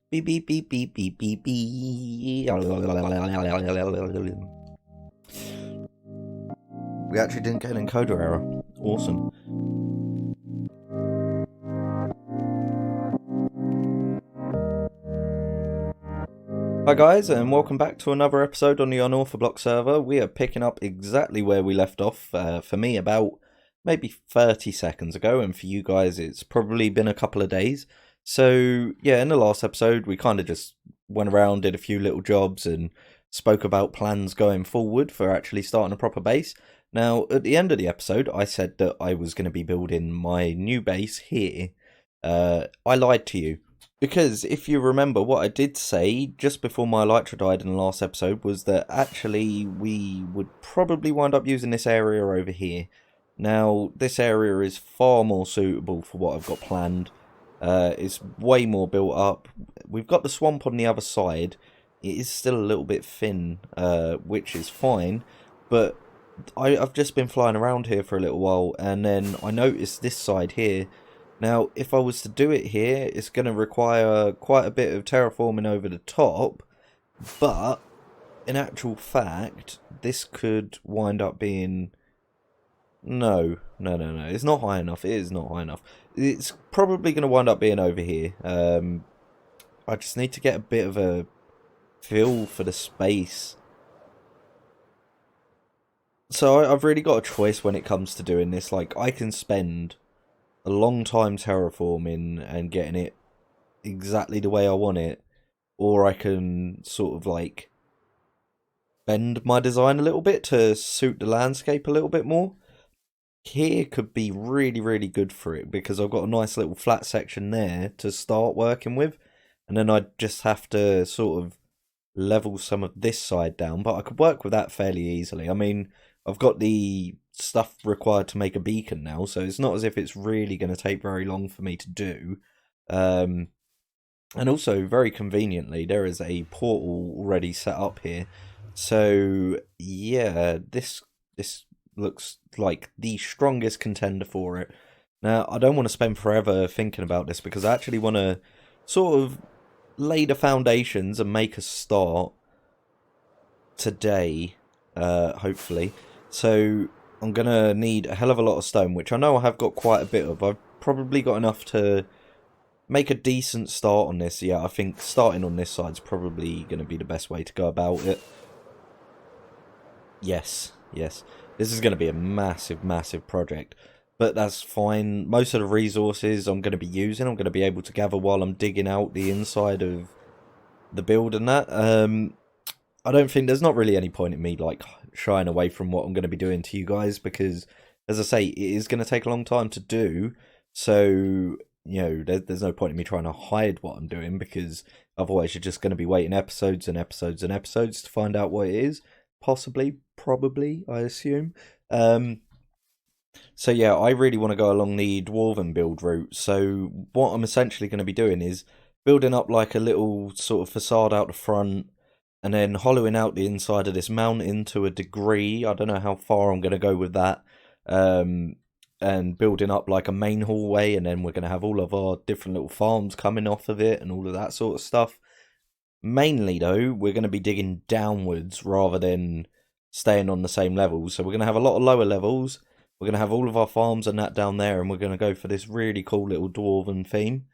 Beep beep beep beep beep beep beep. We actually didn't get an encoder error. Awesome. Hi guys, and welcome back to another episode on the Unorthoblocks server. We are picking up exactly where we left off. For me, about maybe 30 seconds ago, and for you guys, it's probably been a couple of days. So yeah, in the last episode, we kind of just went around, did a few little jobs, and spoke about plans going forward for actually starting a proper base. Now, at the end of the episode, I said that I was going to be building my new base here. I lied to you. Because if you remember, what I did say just before my elytra died in the last episode was that actually we would probably wind up using this area over here. Now, this area is far more suitable for what I've got planned. It's way more built up. We've got the swamp on the other side. It is still a little bit thin, which is fine. But I've just been flying around here for a little while, and then I noticed this side here. Now, if I was to do it here, it's going to require quite a bit of terraforming over the top, but in actual fact, this could wind up being... No, it's not high enough. It is not high enough. It's probably going to wind up being over here. I just need to get a bit of a feel for the space. So I've really got a choice when it comes to doing this. Like, I can spend a long time terraforming and getting it exactly the way I want it, or I can sort of like bend my design a little bit to suit the landscape a little bit more. Here could be really good for it because I've got a nice little flat section there to start working with, and then I just have to sort of level some of this side down, but I could work with that fairly easily. I mean, I've got the stuff required to make a beacon now, so it's not as if it's really going to take very long for me to do. And also, very conveniently, there is a portal already set up here. So yeah, this looks like the strongest contender for it. Now, I don't want to spend forever thinking about this because I actually want to sort of lay the foundations and make a start today, hopefully. So I'm going to need a hell of a lot of stone, which I know I have got quite a bit of. I've probably got enough to make a decent start on this. Yeah, I think starting on this side is probably going to be the best way to go about it. Yes. This is going to be a massive project. But that's fine. Most of the resources I'm going to be using, I'm going to be able to gather while I'm digging out the inside of the build and that. I don't think there's not really any point in me like shying away from what I'm going to be doing to you guys because, as I say, it is going to take a long time to do. So, you know, there's no point in me trying to hide what I'm doing because otherwise you're just going to be waiting episodes and episodes and episodes to find out what it is. Possibly, probably, I assume. So yeah, I really want to go along the dwarven build route. So what I'm essentially going to be doing is building up like a little sort of facade out the front, and then hollowing out the inside of this mountain to a degree. I don't know how far I'm going to go with that. And building up like a main hallway, and then we're going to have all of our different little farms coming off of it and all of that sort of stuff. Mainly though, we're going to be digging downwards rather than staying on the same level. So we're going to have a lot of lower levels. We're going to have all of our farms and that down there, and we're going to go for this really cool little dwarven theme.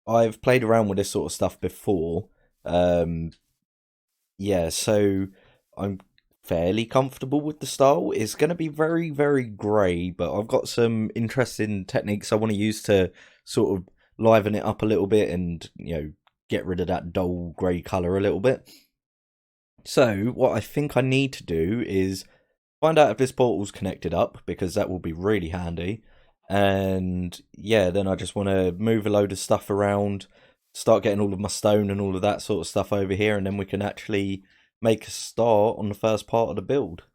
I've played around with this sort of stuff before. Yeah, so I'm fairly comfortable with the style. It's going to be very grey, but I've got some interesting techniques I want to use to sort of liven it up a little bit and, you know, get rid of that dull grey colour a little bit. So what I think I need to do is find out if this portal's connected up, because that will be really handy. And yeah, then I just want to move a load of stuff around, start getting all of my stone and all of that sort of stuff over here, and then we can actually make a start on the first part of the build.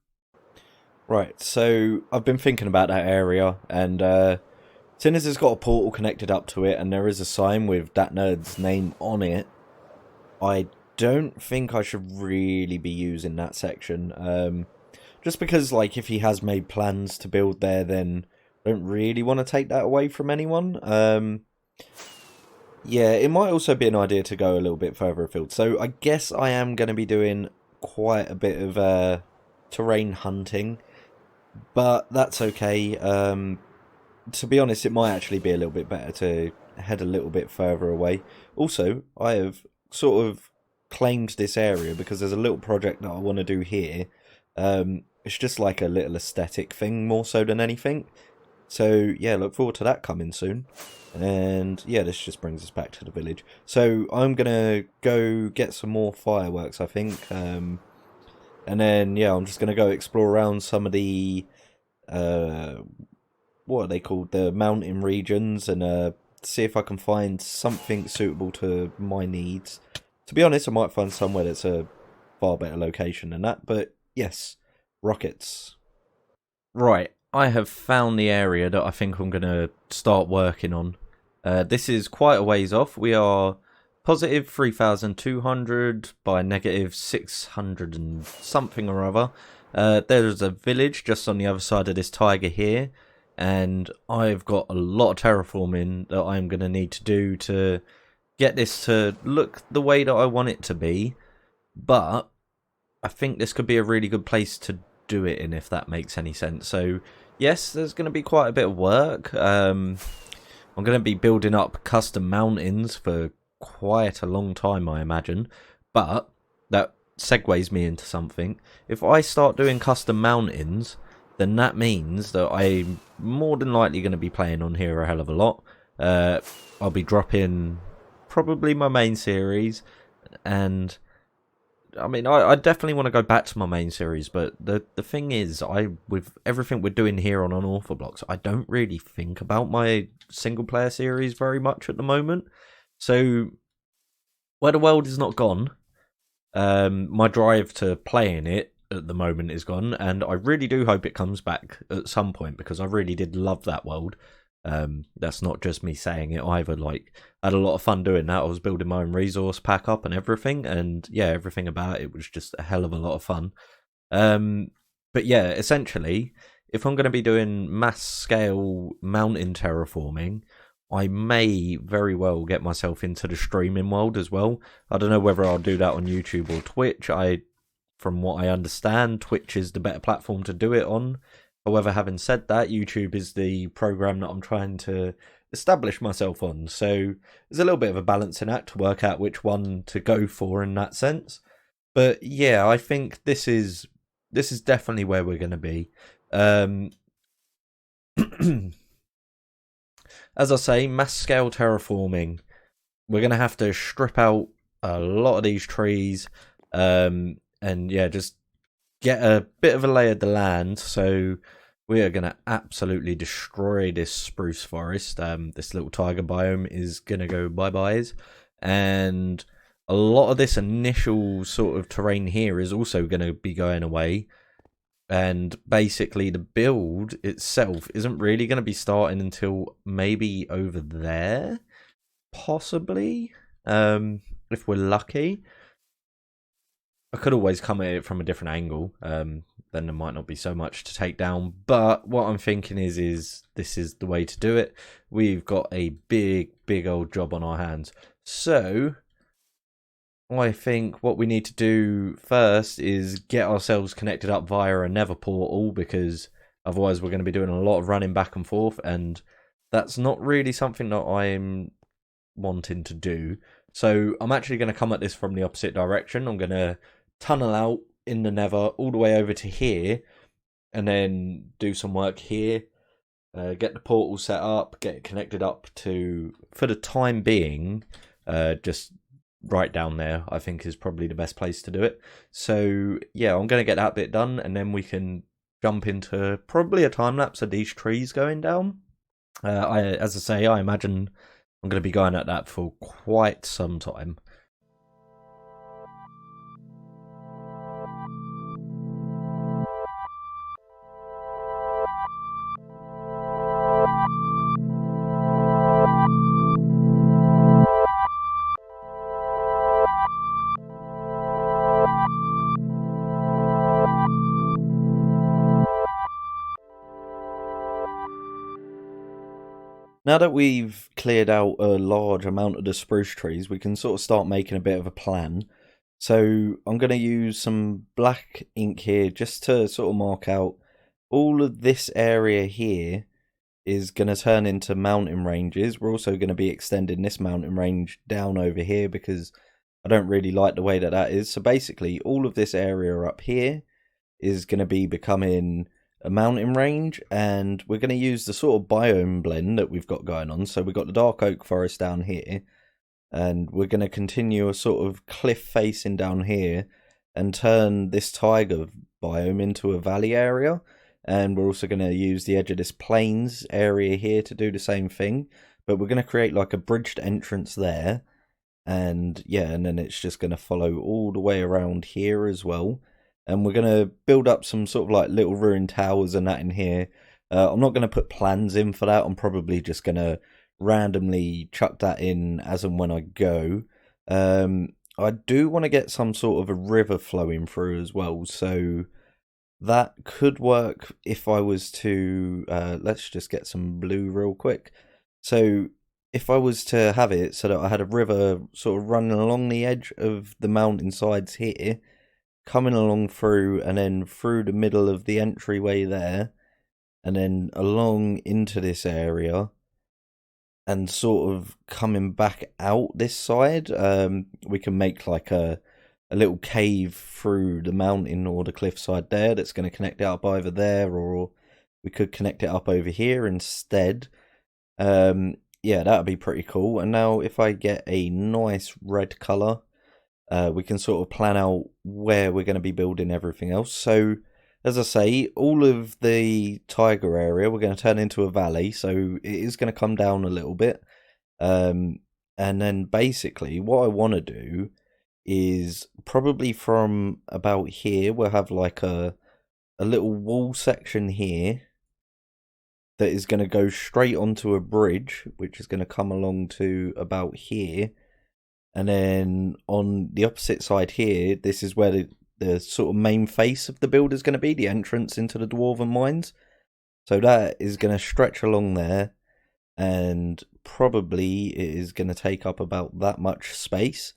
Right, so I've been thinking about that area, and since it's got a portal connected up to it, and there is a sign with that nerd's name on it, I don't think I should really be using that section. Just because, like, if he has made plans to build there, then I don't really want to take that away from anyone. Yeah, it might also be an idea to go a little bit further afield. So I guess I am going to be doing quite a bit of terrain hunting, but that's okay. To be honest, it might actually be a little bit better to head a little bit further away. Also, I have sort of claimed this area because there's a little project that I want to do here. It's just like a little aesthetic thing more so than anything. So yeah, look forward to that coming soon. And yeah, this just brings us back to the village. So I'm gonna go get some more fireworks, I think. And then yeah, I'm just gonna go explore around some of the uh, what are they called? The mountain regions, and see if I can find something suitable to my needs. To be honest, I might find somewhere that's a far better location than that. But yes, rockets. Right, I have found the area that I think I'm going to start working on. This is quite a ways off. We are positive 3,200 by negative 600 and something or other. There's a village just on the other side of this tiger here, and I've got a lot of terraforming that I'm going to need to do to get this to look the way that I want it to be. But I think this could be a really good place to do it in, if that makes any sense. So yes, there's going to be quite a bit of work. I'm going to be building up custom mountains for quite a long time, I imagine. But that segues me into something. If I start doing custom mountains, then that means that I'm more than likely going to be playing on here a hell of a lot. I'll be dropping probably my main series, and I mean, I definitely want to go back to my main series, but the thing is, with everything we're doing here on Unorthoblocks, I don't really think about my single player series very much at the moment. So where the world is not gone, my drive to playing it at the moment is gone, and I really do hope it comes back at some point because I really did love that world. That's not just me saying it either. Like, I had a lot of fun doing that. I was building my own resource pack up and everything, and yeah, everything about it was just a hell of a lot of fun. Um, but yeah, essentially, if I'm going to be doing mass scale mountain terraforming, I may very well get myself into the streaming world as well. I don't know whether I'll do that on YouTube or Twitch. From what I understand, Twitch is the better platform to do it on. However, having said that, YouTube is the program that I'm trying to establish myself on. So there's a little bit of a balancing act to work out which one to go for in that sense. But yeah, I think this is definitely where we're going to be. As I say, mass scale terraforming. We're going to have to strip out a lot of these trees, and yeah, just get a bit of a lay of the land. So we are going to absolutely destroy this spruce forest. This little tiger biome is going to go bye-byes. And a lot of this initial sort of terrain here is also going to be going away. And basically the build itself isn't really going to be starting until maybe over there, possibly, if we're lucky. I could always come at it from a different angle. Then there might not be so much to take down. But what I'm thinking is this is the way to do it. We've got a big old job on our hands. So I think what we need to do first is get ourselves connected up via a nether portal, because otherwise we're going to be doing a lot of running back and forth, and that's not really something that I'm wanting to do. So I'm actually going to come at this from the opposite direction. I'm going to tunnel out in the nether all the way over to here, and then do some work here, get the portal set up, get it connected up to, for the time being, just right down there, I think is probably the best place to do it. So yeah, I'm going to get that bit done, and then we can jump into probably a time lapse of these trees going down. As I say, I imagine I'm going to be going at that for quite some time. Now that we've cleared out a large amount of the spruce trees, we can sort of start making a bit of a plan. So I'm going to use some black ink here just to sort of mark out all of this area here is going to turn into mountain ranges. We're also going to be extending this mountain range down over here because I don't really like the way that that is. So basically all of this area up here is going to be becoming a mountain range, and we're going to use the sort of biome blend that we've got going on. So we've got the dark oak forest down here, and we're going to continue a sort of cliff facing down here and turn this taiga biome into a valley area. And we're also going to use the edge of this plains area here to do the same thing, but we're going to create like a bridged entrance there. And yeah, and then it's just going to follow all the way around here as well. And we're going to build up some sort of like little ruined towers and that in here. I'm not going to put plans in for that. I'm probably just going to randomly chuck that in as and when I go. I do want to get some sort of a river flowing through as well. So that could work if I was to... let's just get some blue real quick. So if I was to have it so that I had a river sort of running along the edge of the mountain sides here, coming along through and then through the middle of the entryway there, and then along into this area and sort of coming back out this side, we can make like a little cave through the mountain or the cliffside there that's going to connect it up either there, or we could connect it up over here instead. Yeah, that would be pretty cool. And now if I get a nice red colour, we can sort of plan out where we're going to be building everything else. So, as I say, all of the taiga area we're going to turn into a valley, so it is going to come down a little bit. And then basically what I want to do is probably from about here, we'll have like a little wall section here that is going to go straight onto a bridge, which is going to come along to about here. And then on the opposite side here, this is where the sort of main face of the build is going to be, the entrance into the Dwarven Mines. So that is going to stretch along there, and probably it is going to take up about that much space.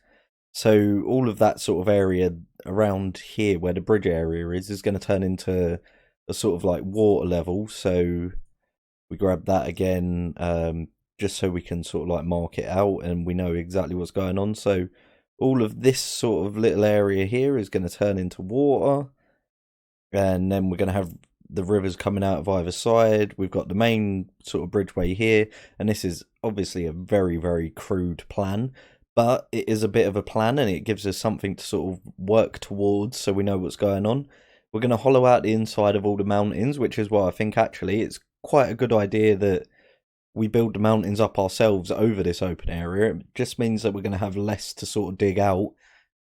So all of that sort of area around here where the bridge area is going to turn into a sort of like water level. So we grab that again, just so we can sort of like mark it out and we know exactly what's going on. So all of this sort of little area here is going to turn into water, and then we're going to have the rivers coming out of either side. We've got the main sort of bridgeway here, and this is obviously a very, very crude plan, but it is a bit of a plan and it gives us something to sort of work towards so we know what's going on. We're going to hollow out the inside of all the mountains, which is why I think actually it's quite a good idea that we build the mountains up ourselves over this open area. It just means that we're going to have less to sort of dig out,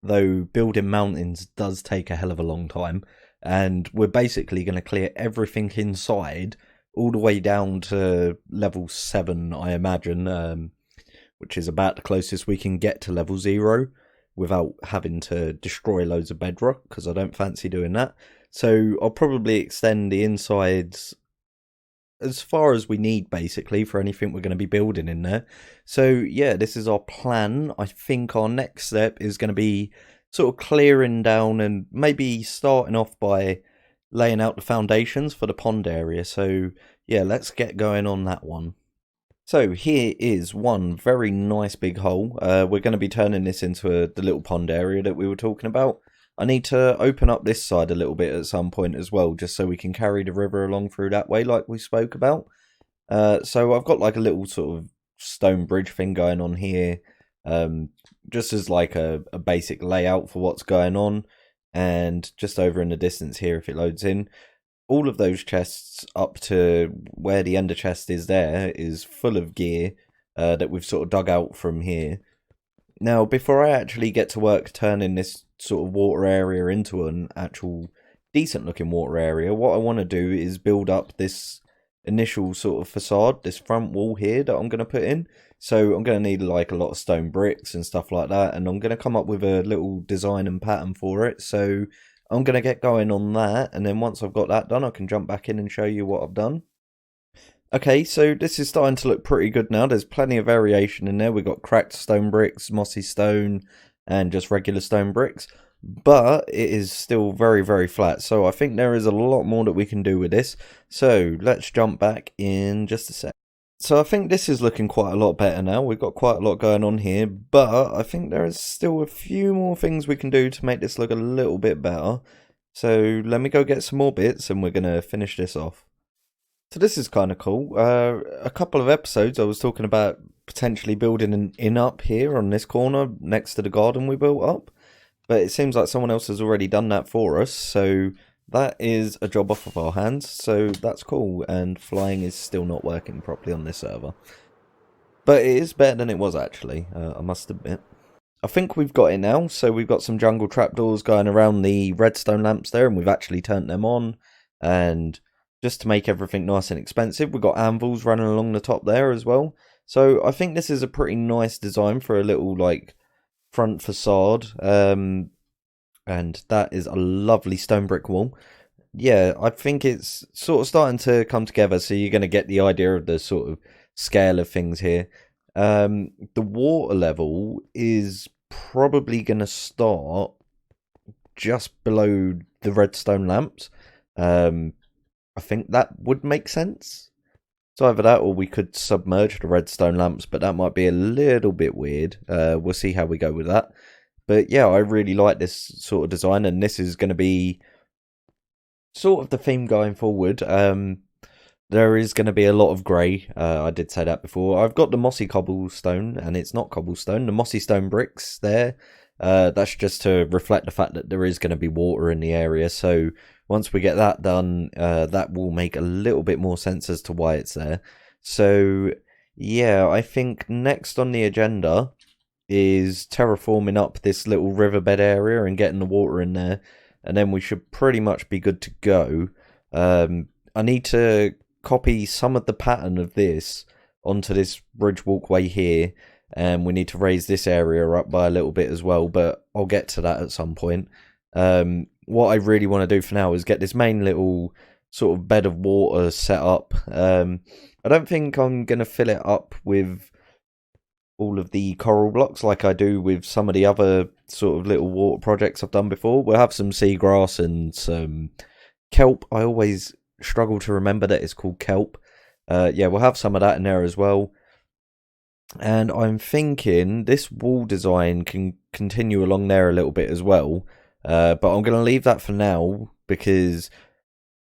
though building mountains does take a hell of a long time. And we're basically going to clear everything inside all the way down to level 7, I imagine, which is about the closest we can get to level 0 without having to destroy loads of bedrock, because I don't fancy doing that. So I'll probably extend the insides as far as we need, basically, for anything we're going to be building in there. So yeah, this is our plan. I think our next step is going to be sort of clearing down and maybe starting off by laying out the foundations for the pond area. So yeah, let's get going on that one. So here is one very nice big hole. We're going to be turning this into the little pond area that we were talking about. I need to open up this side a little bit at some point as well, just so we can carry the river along through that way like we spoke about. So I've got like a little sort of stone bridge thing going on here, just as like a basic layout for what's going on. And just over in the distance here, if it loads in, all of those chests up to where the ender chest is there is full of gear that we've sort of dug out from here. Now, before I actually get to work turning this sort of water area into an actual decent looking water area, what I want to do is build up this initial sort of facade, this front wall here that I'm going to put in. So I'm going to need like a lot of stone bricks and stuff like that, and I'm going to come up with a little design and pattern for it. So I'm going to get going on that, and then once I've got that done, I can jump back in and show you what I've done. Okay, so this is starting to look pretty good now. There's plenty of variation in there. We've got cracked stone bricks, mossy stone, and just regular stone bricks. But it is still very, very flat. So I think there is a lot more that we can do with this. So let's jump back in just a sec. So I think this is looking quite a lot better now. We've got quite a lot going on here. But I think there is still a few more things we can do to make this look a little bit better. So let me go get some more bits and we're going to finish this off. So this is kind of cool. A couple of episodes I was talking about potentially building an inn up here on this corner next to the garden we built up. But it seems like someone else has already done that for us. So that is a job off of our hands. So that's cool. And flying is still not working properly on this server. But it is better than it was actually, I must admit. I think we've got it now. So we've got some jungle trapdoors going around the redstone lamps there. And we've actually turned them on. And just to make everything nice and expensive, we've got anvils running along the top there as well. So I think this is a pretty nice design for a little like front facade. And that is a lovely stone brick wall. Yeah, I think it's sort of starting to come together. So you're going to get the idea of the sort of scale of things here. The water level is probably going to start just below the redstone lamps. I think that would make sense. So either that or we could submerge the redstone lamps, but that might be a little bit weird. We'll see how we go with that. But yeah, I really like this sort of design, and this is going to be sort of the theme going forward. There is going to be a lot of grey. I did say that before. I've got the mossy cobblestone, and it's not cobblestone. The mossy stone bricks there. That's just to reflect the fact that there is going to be water in the area. So once we get that done, that will make a little bit more sense as to why it's there. So yeah, I think next on the agenda is terraforming up this little riverbed area and getting the water in there. And then we should pretty much be good to go. I need to copy some of the pattern of this onto this bridge walkway here. And we need to raise this area up by a little bit as well, but I'll get to that at some point. What I really want to do for now is get this main little sort of bed of water set up. I don't think I'm going to fill it up with all of the coral blocks like I do with some of the other sort of little water projects I've done before. We'll have some seagrass and some kelp. I always struggle to remember that it's called kelp. Yeah, we'll have some of that in there as well. And I'm thinking this wall design can continue along there a little bit as well. But I'm going to leave that for now because,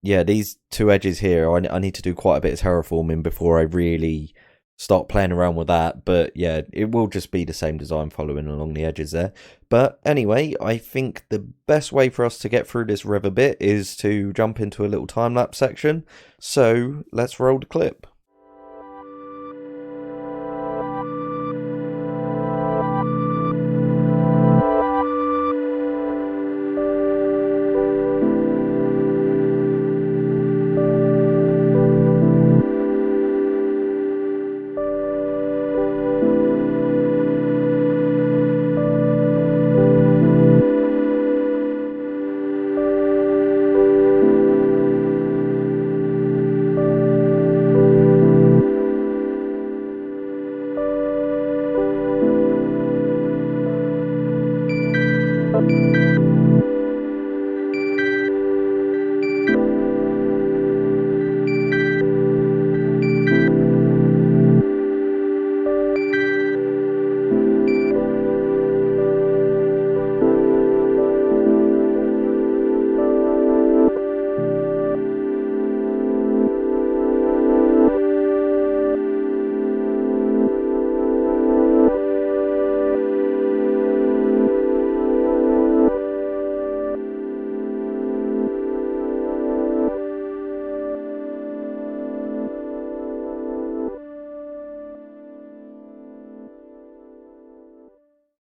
yeah, these two edges here, I need to do quite a bit of terraforming before I really start playing around with that. But yeah, it will just be the same design following along the edges there. But anyway, I think the best way for us to get through this river bit is to jump into a little time-lapse section. So let's roll the clip.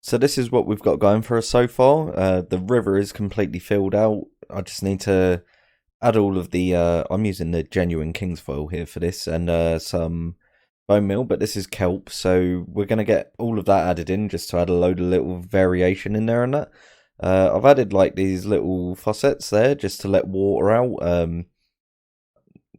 So this is what we've got going for us so far. The river is completely filled out. I just need to add all of the... I'm using the genuine king's foil here for this and some bone meal, but this is kelp. So we're going to get all of that added in just to add a load of little variation in there and that. I've added like these little faucets there just to let water out.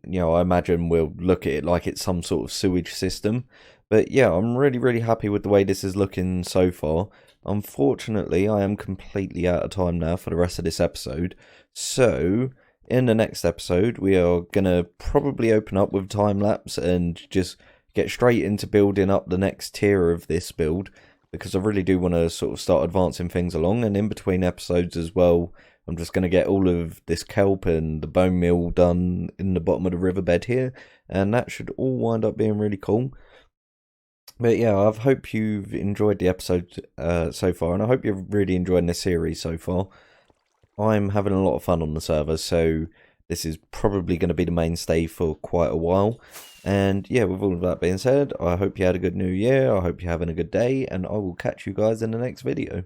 I imagine we'll look at it like it's some sort of sewage system. But yeah, I'm really, really happy with the way this is looking so far. Unfortunately, I am completely out of time now for the rest of this episode. So, in the next episode, we are going to probably open up with time lapse and just get straight into building up the next tier of this build, because I really do want to sort of start advancing things along. And in between episodes as well, I'm just going to get all of this kelp and the bone meal done in the bottom of the riverbed here, and that should all wind up being really cool. But yeah, I hope you've enjoyed the episode so far, and I hope you're really enjoying this series so far. I'm having a lot of fun on the server, so this is probably going to be the mainstay for quite a while. And yeah, with all of that being said, I hope you had a good new year, I hope you're having a good day, and I will catch you guys in the next video.